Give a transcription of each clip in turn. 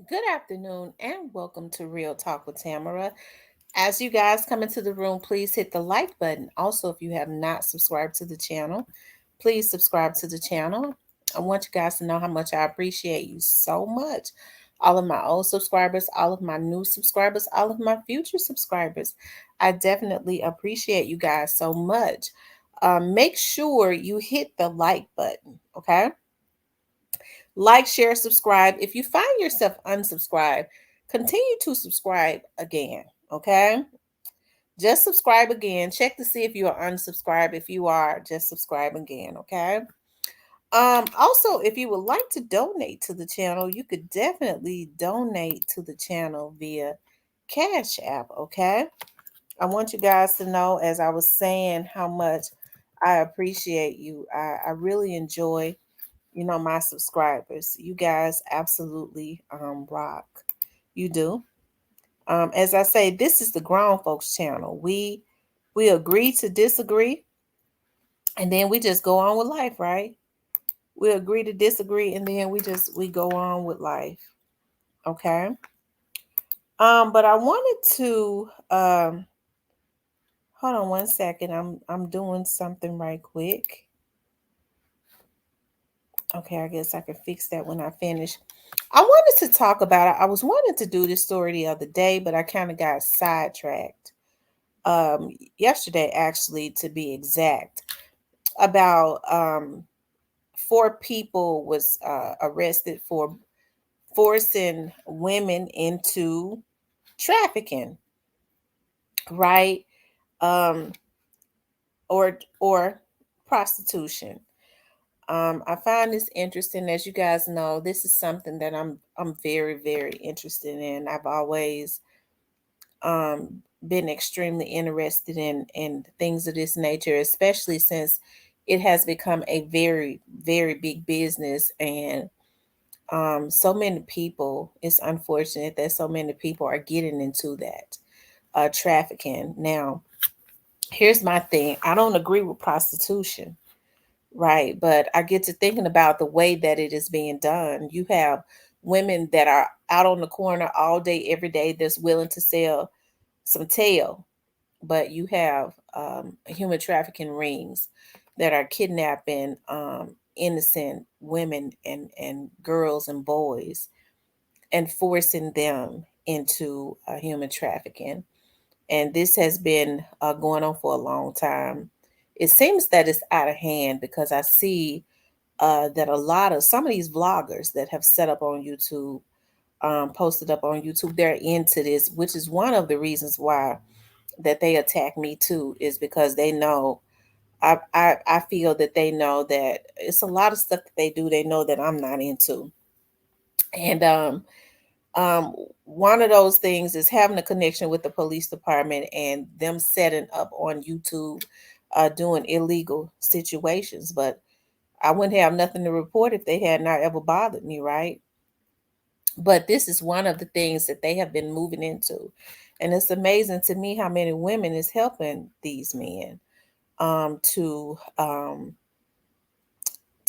Good afternoon and welcome to Real Talk with Tamara. As you guys come into the room, please hit the like button. Also, if you have not subscribed to the channel, please subscribe to the channel. I want you guys to know how much I appreciate you so much. All of my old subscribers, all of my new subscribers, all of my future subscribers. I definitely appreciate you guys so much. Make sure you hit the like button, okay? Like, share, subscribe. If you find yourself unsubscribed, continue to subscribe again. Okay. Just subscribe again. Check to see if you are unsubscribed. If you are, just subscribe again. Okay. Also, if you would like to donate to the channel, you could definitely donate to the channel via Cash App. Okay. I want you guys to know, as I was saying, how much I appreciate you. I really enjoy my subscribers. You guys absolutely rock. You do. As I say, this is the grown folks channel. We agree to disagree, and then we just go on with life, right? We agree to disagree, and then we go on with life. Okay. But I wanted to hold on one second. I'm doing something right quick. Okay, I guess I can fix that when I finish. I wanted to talk about it. I was wanting to do this story the other day, but I kind of got sidetracked. Yesterday, actually, to be exact, about four people was arrested for forcing women into trafficking, right? Um, or prostitution. I find this interesting. As you guys know, this is something that I'm very, very interested in. I've always been extremely interested in things of this nature, especially since it has become a very, very big business, and so many people. It's unfortunate that so many people are getting into that trafficking. Now, here's my thing. I don't agree with prostitution. Right. But I get to thinking about the way that it is being done. You have women that are out on the corner all day, every day, that's willing to sell some tail. But you have human trafficking rings that are kidnapping innocent women and girls and boys and forcing them into human trafficking. And this has been going on for a long time. It seems that it's out of hand because I see that a lot of some of these vloggers that have set up on YouTube, posted up on YouTube, they're into this, which is one of the reasons why that they attack me too, is because they know I feel that they know that it's a lot of stuff that they do, they know that I'm not into. And um one of those things is having a connection with the police department and them setting up on YouTube doing illegal situations. But I wouldn't have nothing to report if they had not ever bothered me, right? But this is one of the things that they have been moving into. And it's amazing to me how many women is helping these men to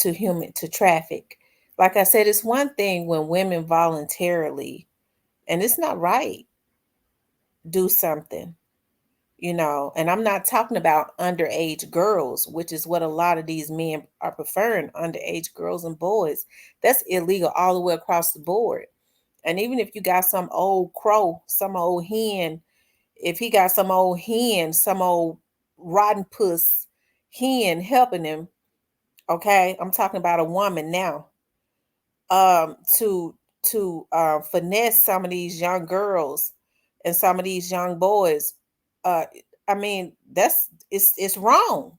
human to traffic. Like I said, it's one thing when women voluntarily, and it's not right, do something, and I'm not talking about underage girls, which is what a lot of these men are preferring, underage girls and boys. That's illegal all the way across the board. And even if you got some old crow, some old hen, if he got some old hen, some old rotten puss hen helping him, okay, I'm talking about a woman now, to finesse some of these young girls and some of these young boys. uh I mean, it's wrong,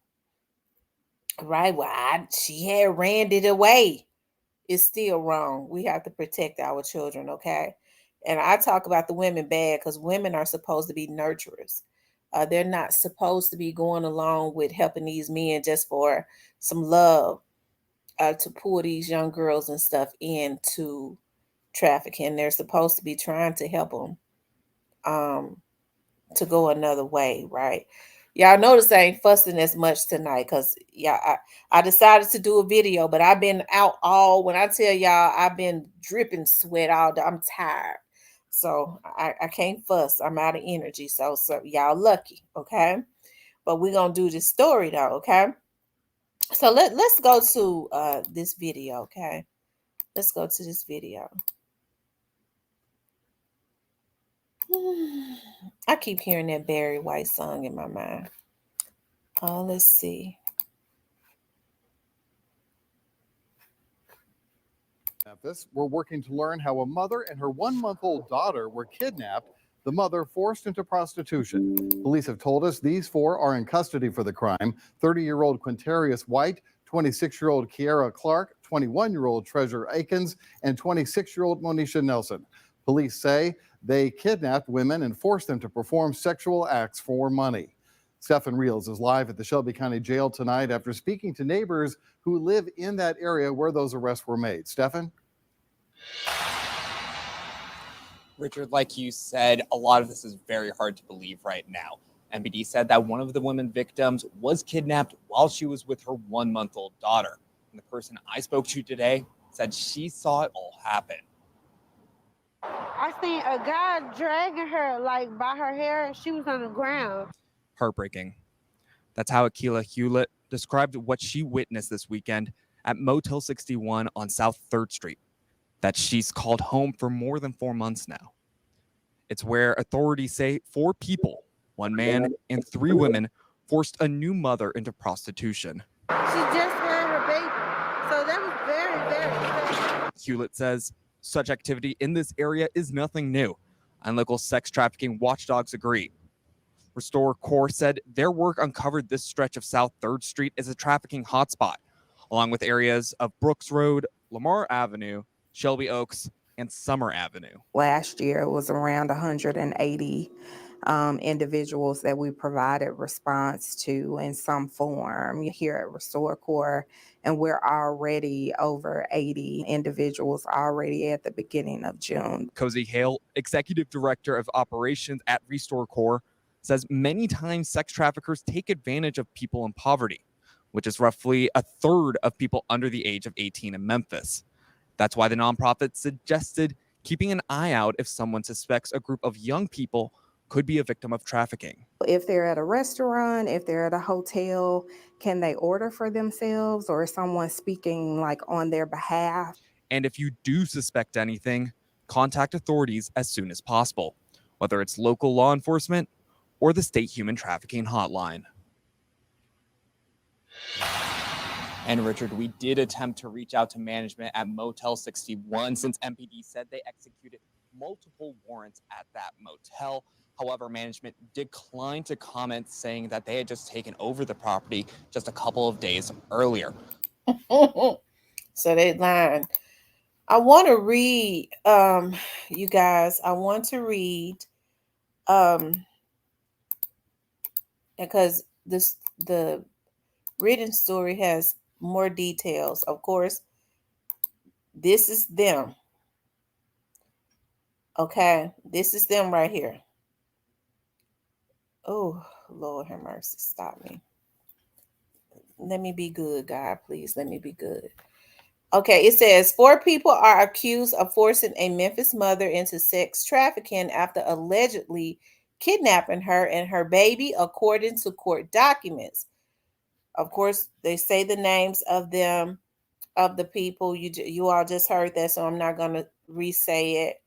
right? Well, she had ran it away. It's still wrong. We have to protect our children, okay? And I talk about the women bad because women are supposed to be nurturers. They're not supposed to be going along with helping these men just for some love, to pull these young girls and stuff into trafficking. They're supposed to be trying to help them um, to go another way, right? Y'all notice I ain't fussing as much tonight because yeah, I decided to do a video, but I've been out all when I tell y'all I've been dripping sweat all day. I'm tired. So I can't fuss. I'm out of energy. So y'all lucky, okay? But we're gonna do this story though, okay? So let's go to this video, okay? Let's go to this video. I keep hearing that Barry White song in my mind. Let's see. Memphis, we're working to learn how a mother and her 1-month-old daughter were kidnapped, the mother forced into prostitution. Police have told us these four are in custody for the crime. 30-year-old Quintarius White, 26-year-old Kiara Clark, 21-year-old Treasure Akins, and 26-year-old Monisha Nelson. Police say they kidnapped women and forced them to perform sexual acts for money. Stefan Reels is live at the Shelby County Jail tonight after speaking to neighbors who live in that area where those arrests were made. Stefan? Richard, like you said, a lot of this is very hard to believe right now. MPD said that one of the women victims was kidnapped while she was with her 1-month-old daughter. And the person I spoke to today said she saw it all happen. I seen a guy dragging her like by her hair and she was on the ground. Heartbreaking. That's how Akila Hewlett described what she witnessed this weekend at Motel 61 on South 3rd Street, that she's called home for more than 4 months now. It's where authorities say 4 people, 1 man and 3 women, forced a new mother into prostitution. She just had her baby, so that was very, very sad. Hewlett says such activity in this area is nothing new, and local sex trafficking watchdogs agree. Restore Corps said their work uncovered this stretch of South 3rd Street as a trafficking hotspot, along with areas of Brooks Road, Lamar Avenue, Shelby Oaks, and Summer Avenue. Last year, it was around 180 individuals that we provided response to in some form here at Restore Corps, and we're already over 80 individuals already at the beginning of June. Cozy Hale, Executive Director of Operations at Restore Corps, says many times sex traffickers take advantage of people in poverty, which is roughly a third of people under the age of 18 in Memphis. That's why the nonprofit suggested keeping an eye out if someone suspects a group of young people could be a victim of trafficking. If they're at a restaurant, if they're at a hotel, can they order for themselves, or is someone speaking like on their behalf? And if you do suspect anything, contact authorities as soon as possible, whether it's local law enforcement or the state human trafficking hotline. And Richard, we did attempt to reach out to management at Motel 61 since MPD said they executed multiple warrants at that motel. However, management declined to comment, saying that they had just taken over the property just a couple of days earlier. So they lying. I want to read, you guys, I want to read, because the written story has more details. Of course, this is them. Okay, this is them right here. Oh, Lord have mercy. Stop me. Let me be good, God, please. Let me be good. Okay, it says 4 people are accused of forcing a Memphis mother into sex trafficking after allegedly kidnapping her and her baby, according to court documents. Of course, they say the names of them, of the people. You all just heard that, so I'm not going to re-say it.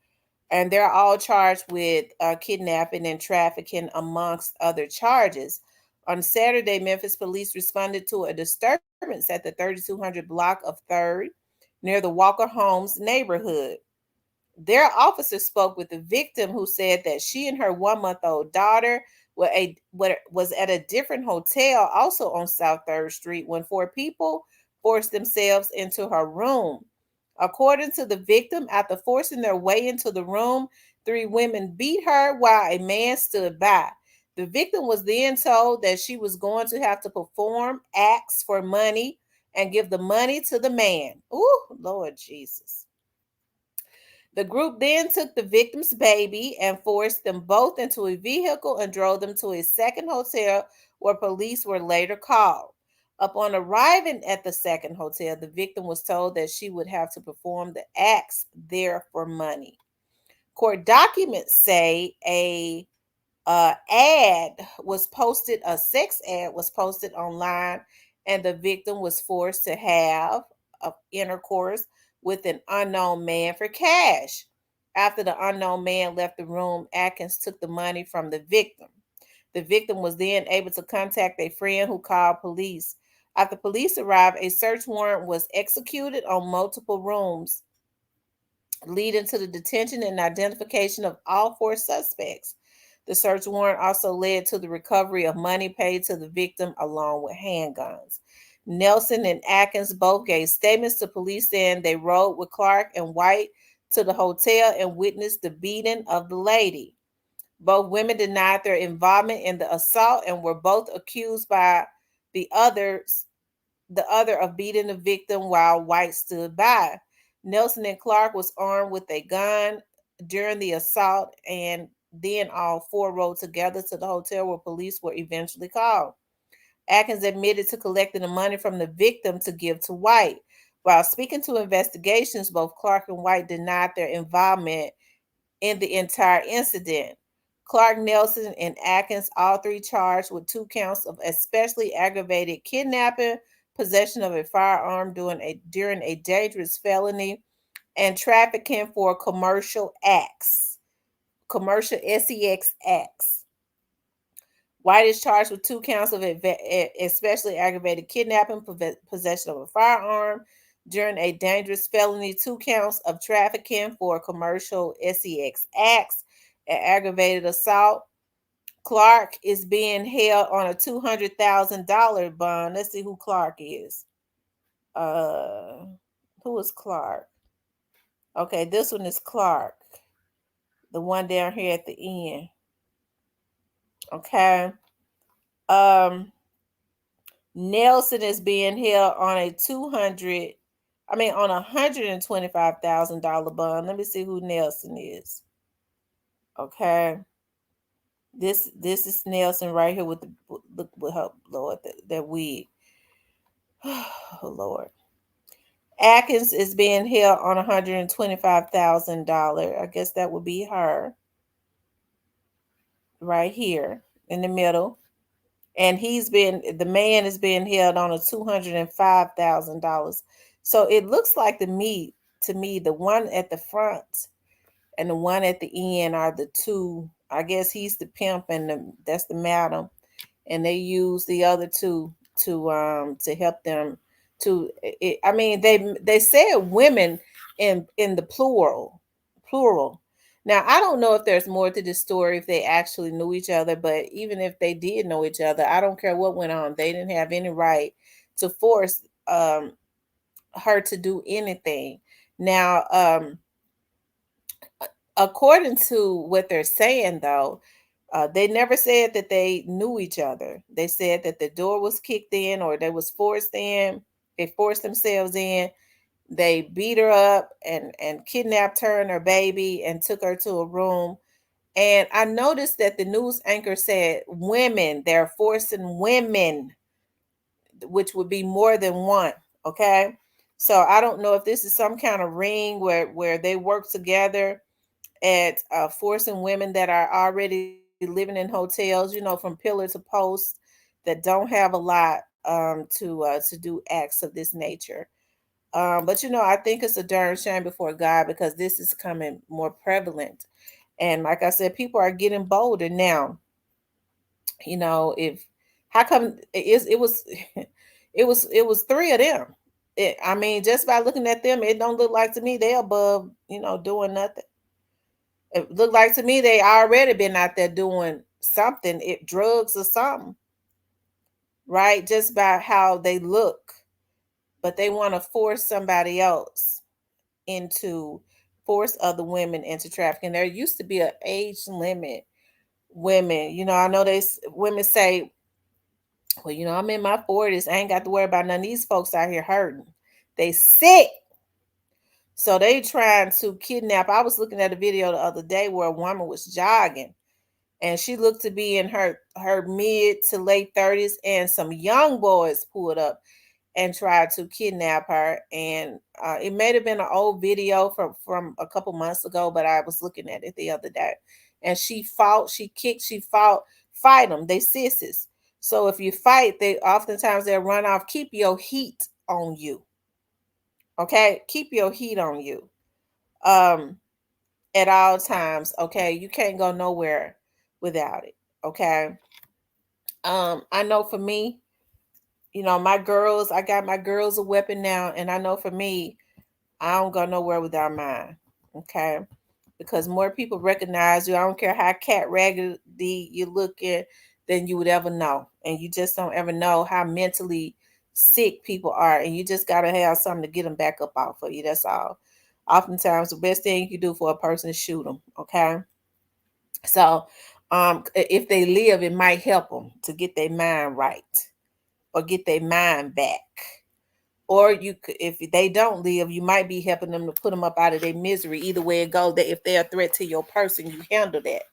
And they're all charged with kidnapping and trafficking, amongst other charges. On Saturday, Memphis police responded to a disturbance at the 3200 block of 3rd near the Walker Homes neighborhood. Their officer spoke with the victim, who said that she and her 1-month-old daughter was at a different hotel also on South 3rd Street when 4 people forced themselves into her room. According to the victim, after forcing their way into the room, 3 women beat her while a man stood by. The victim was then told that she was going to have to perform acts for money and give the money to the man. Ooh, Lord Jesus. The group then took the victim's baby and forced them both into a vehicle and drove them to a second hotel where police were later called. Upon arriving at the second hotel, the victim was told that she would have to perform the acts there for money. Court documents say a a sex ad was posted online, and the victim was forced to have intercourse with an unknown man for cash. After the unknown man left the room, Atkins took the money from the victim. The victim was then able to contact a friend who called police. After police arrived, a search warrant was executed on multiple rooms, leading to the detention and identification of all four suspects. The search warrant also led to the recovery of money paid to the victim along with handguns. Nelson and Atkins both gave statements to police saying they rode with Clark and White to the hotel and witnessed the beating of the lady. Both women denied their involvement in the assault and were both accused by the other of beating the victim while White stood by. Nelson and Clark was armed with a gun during the assault, and then all four rode together to the hotel where police were eventually called. Atkins admitted to collecting the money from the victim to give to White. While speaking to investigations, both Clark and White denied their involvement in the entire incident. Clark, Nelson, and Atkins, all three charged with 2 counts of especially aggravated kidnapping, possession of a firearm during a dangerous felony, and trafficking for commercial sex acts. White is charged with 2 counts of especially aggravated kidnapping, possession of a firearm during a dangerous felony, 2 counts of trafficking for commercial sex acts, and aggravated assault. Clark is being held on a $200,000 bond. Let's see who Clark is. Who is Clark? Okay, this one is Clark. The one down here at the end. Okay. Nelson is being held on a $125,000 bond. Let me see who Nelson is. Okay. This is Nelson right here with her Lord, that wig. Oh Lord. Atkins is being held on $125,000. I guess that would be her. Right here in the middle. And the man is being held on a $205,000. So it looks like to me, the one at the front and the one at the end are the two. I guess he's the pimp and that's the madam, and they use the other two to help them to. They said women in the plural. Now, I don't know if there's more to this story, if they actually knew each other, but even if they did know each other, I don't care what went on. They didn't have any right to force her to do anything. Now, according to what they're saying, though, they never said that they knew each other. They said that the door was kicked in or they was forced in. They forced themselves in. They beat her up and kidnapped her and her baby and took her to a room. And I noticed that the news anchor said women, they're forcing women, which would be more than one. Okay. So I don't know if this is some kind of ring where they work together at forcing women that are already living in hotels, from pillar to post, that don't have a lot to do acts of this nature. But I think it's a darn shame before God because this is coming more prevalent. And like I said, people are getting bolder now. How come it was it was 3 of them. Just by looking at them, it don't look like to me they above, doing nothing. It looked like to me they already been out there doing something, drugs or something, right? Just by how they look. But they want to force somebody else force other women into trafficking. There used to be an age limit. Women, I know women say, well, I'm in my 40s. I ain't got to worry about none of these folks out here hurting. They sick. So they trying to kidnap. I was looking at a video the other day where a woman was jogging and she looked to be in her mid to late 30s, and some young boys pulled up and tried to kidnap her. And it may have been an old video from a couple months ago, but I was looking at it the other day. And she fought, she kicked, she fought. Fight them, they sissies. So if you fight, they oftentimes they'll run off. Keep your heat on you. Okay, keep your heat on you at all times. Okay, you can't go nowhere without it. Okay. I know for me, my girls, I got my girls a weapon now, and I know for me, I don't go nowhere without mine. Okay, because more people recognize you. I don't care how cat raggedy you looking, than you would ever know, and you just don't ever know how mentally sick people are, and you just gotta have something to get them back up off of you. That's all. Oftentimes, the best thing you can do for a person is shoot them. Okay, so if they live, it might help them to get their mind right or get their mind back. Or if they don't live, you might be helping them to put them up out of their misery. Either way it goes, that if they're a threat to your person, you handle that.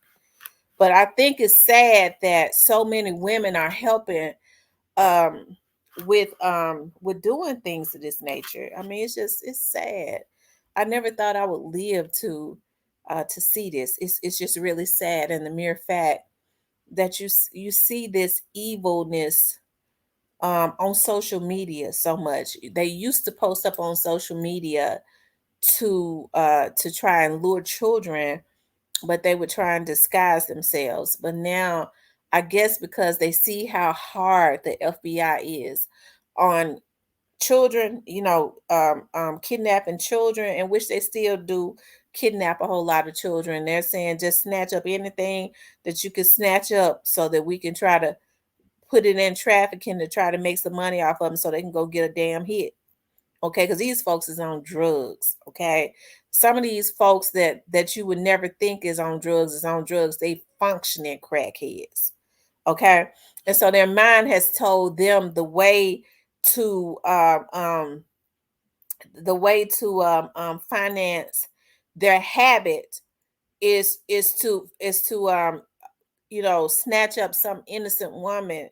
But I think it's sad that so many women are helping with doing things of this nature. I mean, it's sad. I never thought I would live to see this. It's just really sad, and the mere fact that you see this evilness on social media so much. They used to post up on social media to try and lure children, but they would try and disguise themselves. But now, I guess because they see how hard the FBI is on children, kidnapping children, and which they still do kidnap a whole lot of children. They're saying just snatch up anything that you can snatch up so that we can try to put it in trafficking to try to make some money off of them so they can go get a damn hit. Okay, because these folks is on drugs. Okay, some of these folks that you would never think is on drugs is on drugs. They functioning crackheads. Okay, and so their mind has told them the way to finance their habit is to snatch up some innocent woman.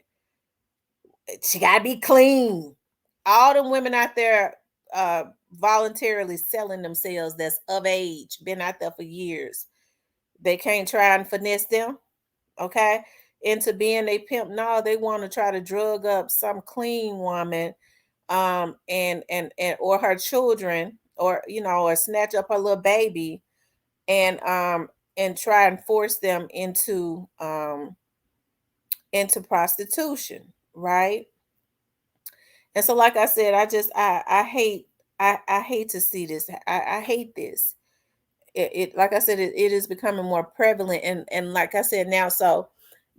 She gotta be clean. All the women out there voluntarily selling themselves that's of age, been out there for years. They can't try and finesse them, okay, into being a pimp. No, they want to try to drug up some clean woman, and or her children, or or snatch up her little baby, and try and force them into prostitution, right? And so, like I said, I hate I hate to see this. I hate this. It like I said, it is becoming more prevalent, and like I said now, so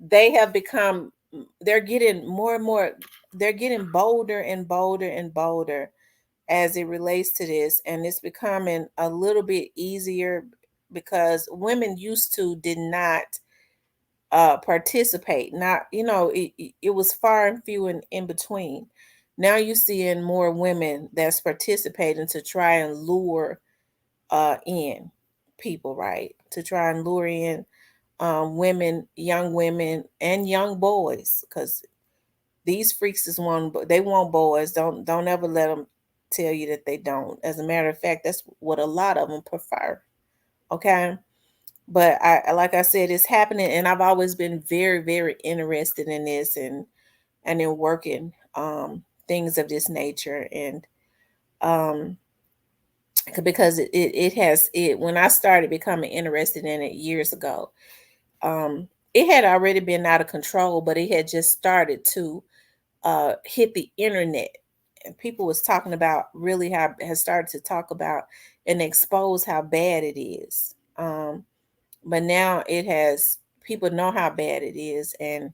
they have become they're getting more and more, they're getting bolder and bolder and bolder as it relates to this, and it's becoming a little bit easier because women used to did not participate. Not, it was far and few in between. Now you're seeing more women that's participating to try and lure in people, right? To try and lure in women and young boys, because these freaks they want boys. Don't ever let them tell you that they don't. As a matter of fact, that's what a lot of them prefer. Okay. But like I said, it's happening, and I've always been very, very interested in this, and in working things of this nature. And um because it has it when I started becoming interested in it years ago, it had already been out of control, but it had just started to hit the internet, and people was talking about, really how has started to talk about and expose how bad it is. But now it has, people know how bad it is, and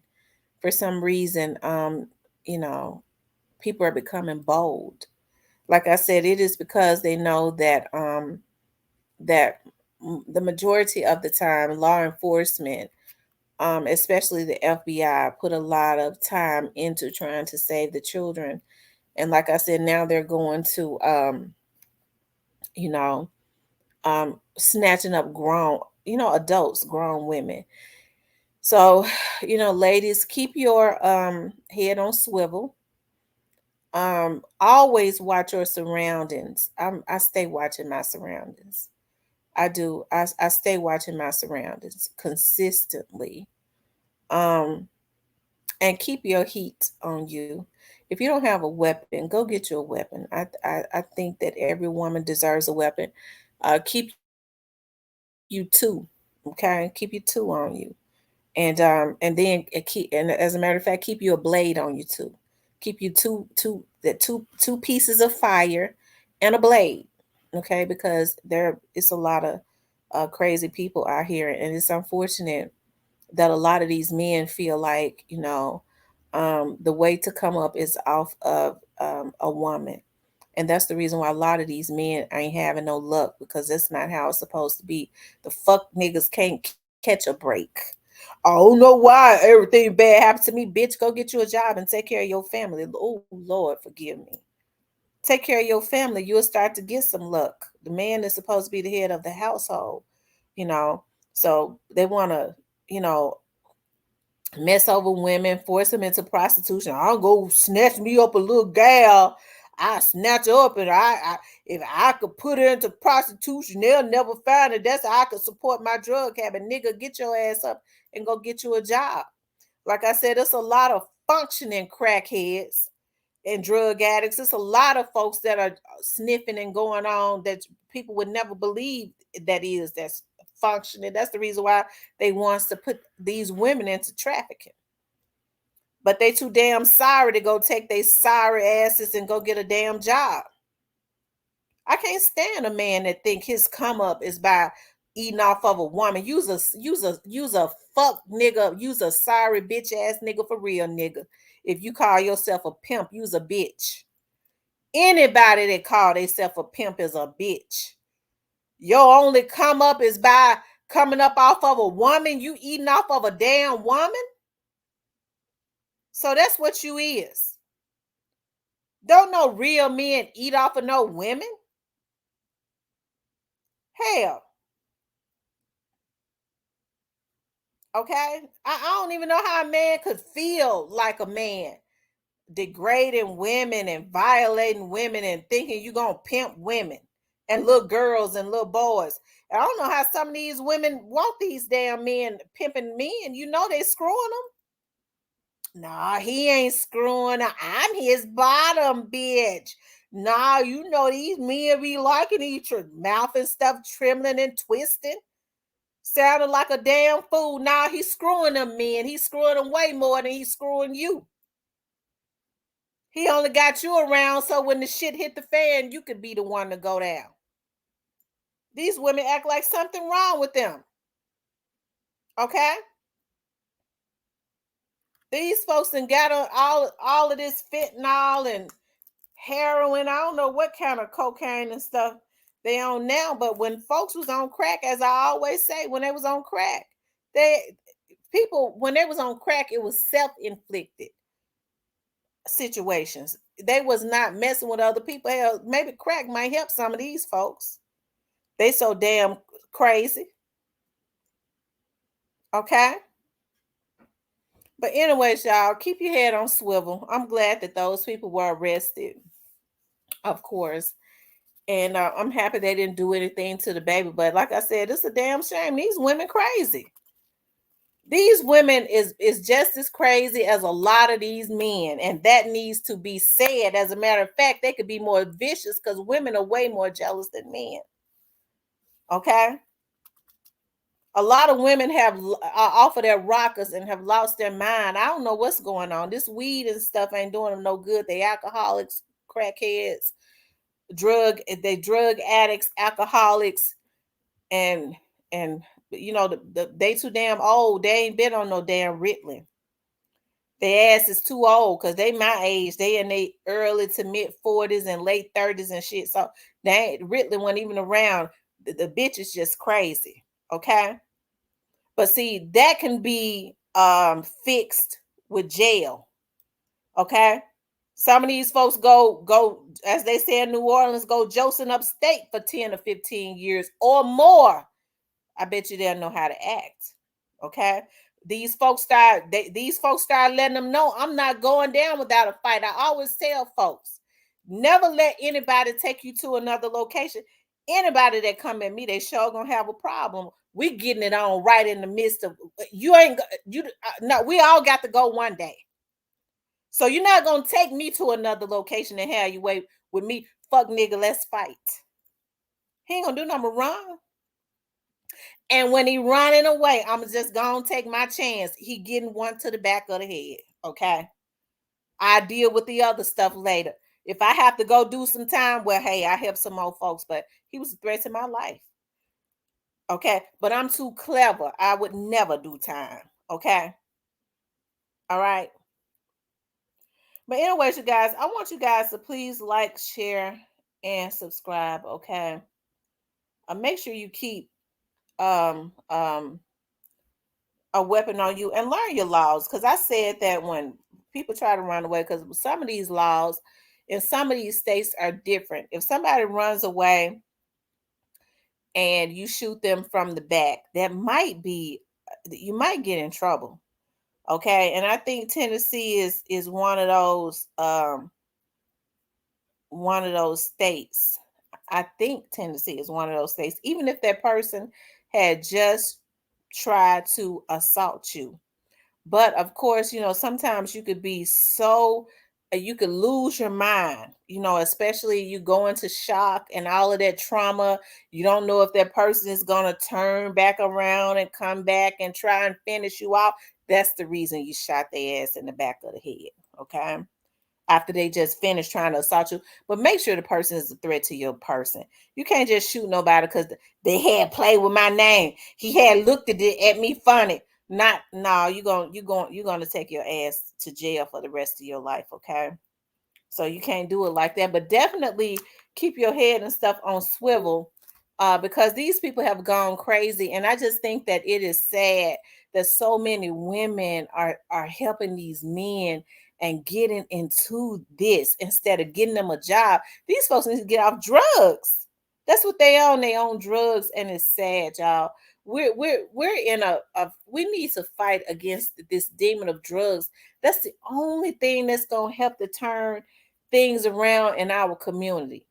for some reason, you know, people are becoming bold. Like I said, it is because they know that the majority of the time, law enforcement, especially the FBI, put a lot of time into trying to save the children. And like I said, now they're going to you know, snatching up grown, adults, grown women. So, ladies, keep your head on swivel. Always watch your surroundings. I stay watching my surroundings. I do. I stay watching my surroundings consistently. Um, and keep your heat on you. If you don't have a weapon, go get you a weapon. I think that every woman deserves a weapon. Keep you two, okay? Keep you two on you, and then keep, and as a matter of fact, keep you a blade on you too. Keep you two pieces of fire and a blade, okay? Because there it's a lot of crazy people out here, and it's unfortunate that a lot of these men feel like, the way to come up is off of a woman. And that's the reason why a lot of these men ain't having no luck, because that's not how it's supposed to be. The fuck niggas can't catch a break. I don't know why everything bad happens to me. Bitch, go get you a job and take care of your family. Oh, Lord, forgive me. Take care of your family. You'll start to get some luck. The man is supposed to be the head of the household, you know. So they want to, you know, mess over women, force them into prostitution. I'll go snatch me up a little gal. I snatch her up, and if I could put her into prostitution, they'll never find her. That's how I could support my drug habit. Nigga, get your ass up and go get you a job. Like I said, there's a lot of functioning crackheads and drug addicts. There's a lot of folks that are sniffing and going on that people would never believe that's functioning. That's the reason why they wants to put these women into trafficking. But they too damn sorry to go take their sorry asses and go get a damn job. I can't stand a man that think his come up is by eating off of a woman. Use a fuck nigga. Use a sorry bitch ass nigga for real nigga. If you call yourself a pimp, use a bitch. Anybody that call themselves a pimp is a bitch. Your only come up is by coming up off of a woman. You eating off of a damn woman. So that's what you is. Don't no real men eat off of no women. Hell. Okay? I don't even know how a man could feel like a man degrading women and violating women and thinking you're going to pimp women and little girls and little boys. I don't know how some of these women want these damn men pimping men. You know they screwing them. Nah, he ain't screwing her. I'm his bottom, bitch. Nah, you know these men be liking each other. Mouth and stuff trembling and twisting. Sounded like a damn fool. Nah, he's screwing them men. He's screwing them way more than he's screwing you. He only got you around so when the shit hit the fan, you could be the one to go down. These women act like something wrong with them. Okay? These folks done got all of this fentanyl and heroin. I don't know what kind of cocaine and stuff they on now, but when folks was on crack, as I always say, when they was on crack, when they was on crack, it was self-inflicted situations. They was not messing with other people. Hell, maybe crack might help some of these folks. They so damn crazy. Okay? But anyways, y'all, keep your head on swivel. I'm glad that those people were arrested, of course. And I'm happy they didn't do anything to the baby. But like I said, it's a damn shame. These women crazy. These women is just as crazy as a lot of these men. And that needs to be said. As a matter of fact, they could be more vicious because women are way more jealous than men. Okay? A lot of women have off of their rockers and have lost their mind. I don't know what's going on. This weed and stuff ain't doing them no good. They alcoholics, crackheads, drug addicts, alcoholics, and you know they too damn old. They ain't been on no damn Ritalin. Their ass is too old because they my age. They in their early to mid 40s and late 30s and shit. So they ain't Ritalin wasn't even around. The bitch is just crazy. Okay. But see, that can be fixed with jail. Okay. Some of these folks go, as they say in New Orleans, go josing upstate for 10 or 15 years or more. I bet you they'll know how to act. Okay. these folks start letting them know I'm not going down without a fight. I always tell folks, never let anybody take you to another location. Anybody that come at me, they sure gonna have a problem. We getting it on right in the midst of no, we all got to go one day. So you're not gonna take me to another location and have you wait with me. Fuck nigga, let's fight. He ain't gonna do nothing wrong. And when he running away, I'm just gonna take my chance. He getting one to the back of the head. Okay. I deal with the other stuff later. If I have to go do some time, well, hey, I help some more folks, but he was a threat to my life. Okay. But I'm too clever. I would never do time. Okay. All right. But anyways, you guys, I want you guys to please like, share, and subscribe. Okay. Make sure you keep a weapon on you and learn your laws. Because I said that when people try to run away, because some of these laws in some of these states are different. If somebody runs away and you shoot them from the back, you might get in trouble. Okay. And I think Tennessee is one of those states. I think Tennessee is one of those states, even if that person had just tried to assault you. But of course, sometimes you could you could lose your mind, especially you go into shock and all of that trauma. You don't know if that person is going to turn back around and come back and try and finish you off. That's the reason you shot their ass in the back of the head. Okay. After they just finished trying to assault you. But make sure the person is a threat to your person. You can't just shoot nobody because they had played with my name. He had looked at me funny. You're gonna take your ass to jail for the rest of your life, okay? So you can't do it like that. But definitely keep your head and stuff on swivel, because these people have gone crazy. And I just think that it is sad that so many women are helping these men and getting into this instead of getting them a job. These folks need to get off drugs. That's what they own. They own drugs, and it's sad, y'all. We're in we need to fight against this demon of drugs. That's the only thing that's gonna help to turn things around in our community.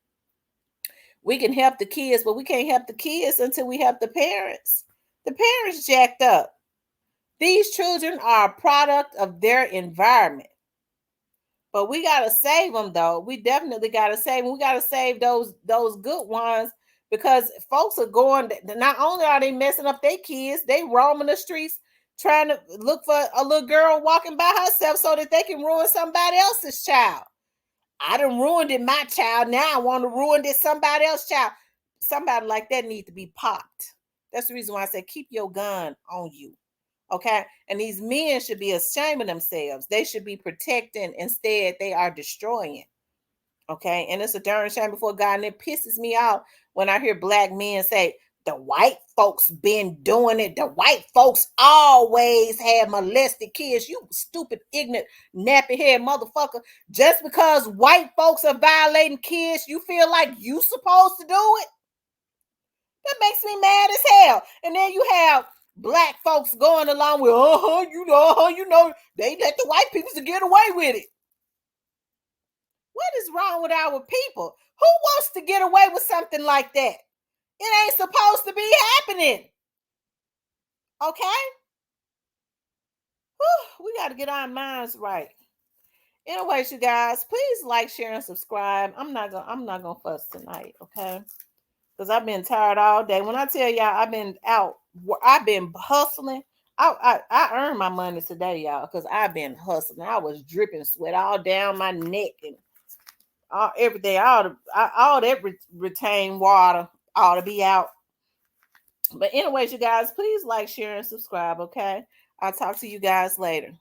We can help the kids, but we can't help the kids until we help the parents. The parents jacked up. These children are a product of their environment. But we got to save them, though. We definitely got to save them. We got to save those good ones, because folks are going, not only are they messing up their kids, they roaming the streets trying to look for a little girl walking by herself so that they can ruin somebody else's child. I done ruined it, my child. Now I want to ruin this somebody else's child. Somebody like that need to be popped. That's the reason why I say keep your gun on you. Okay. And these men should be ashamed of themselves. They should be protecting. Instead, they are destroying. Okay. And it's a darn shame before God. And it pisses me off when I hear black men say, the white folks been doing it. The white folks always have molested kids. You stupid, ignorant, nappy head motherfucker. Just because white folks are violating kids, you feel like you supposed to do it? That makes me mad as hell. And then you have black folks going along with, they let the white people to get away with it. What is wrong with our people? Who wants to get away with something like that? It ain't supposed to be happening. Okay? Whew, we got to get our minds right. Anyways, you guys, please like, share, and subscribe. I'm not gonna fuss tonight, okay? Because I've been tired all day. When I tell y'all I've been out, I've been hustling. I earned my money today, y'all, because I've been hustling. I was dripping sweat all down my neck and everything. All that retained water ought to be out. But anyways, you guys, please like, share, and subscribe, okay? I'll talk to you guys later.